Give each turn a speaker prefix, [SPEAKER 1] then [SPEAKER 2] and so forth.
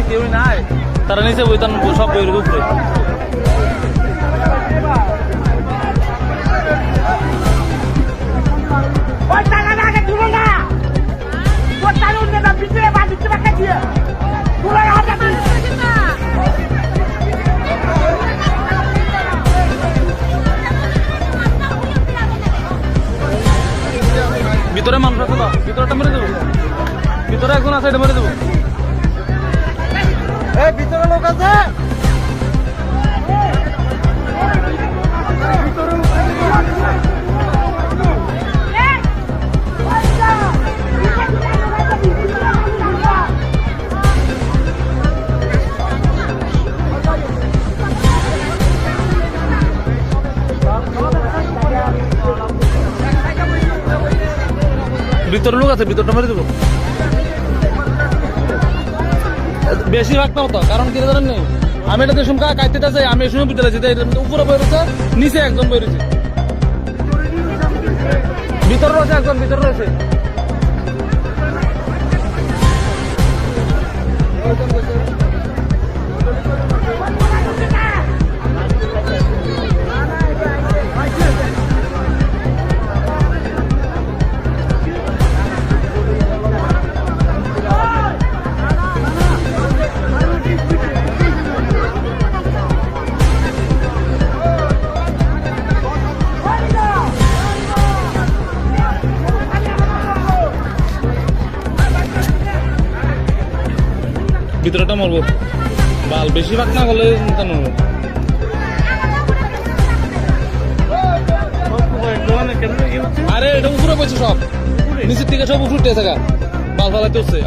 [SPEAKER 1] কেউই নাই, তারা নিচে বইতাম সব বইয়ের উপরে। ভিতরে মানুষ আছে না, ভিতরটা মেরে দেবো, ভিতরে একজন আছে, এটা মেরে দেবো। ভিতরে লোক আছে, ভিতরে লোক আছে, ভিতরটা মেরে দেবো। বেশি ভাগতাম তো, কারণ কি জানেন নেই, আমি এটা দেশুম কাইতেটা যাই, আমি এই সময় ভিতরে আছি, উপরে বই রয়েছে, নিচে একজন বই রয়েছে, ভিতরে রয়েছে একজন, ভিতরে রয়েছে। ভিতরেটা মরবো, বাল বেশিরভাগ না হলে আরে এটা উপরে বলছে, সব নিচের থেকে সব উপরে থাকা বাল ফালাইতে হচ্ছে।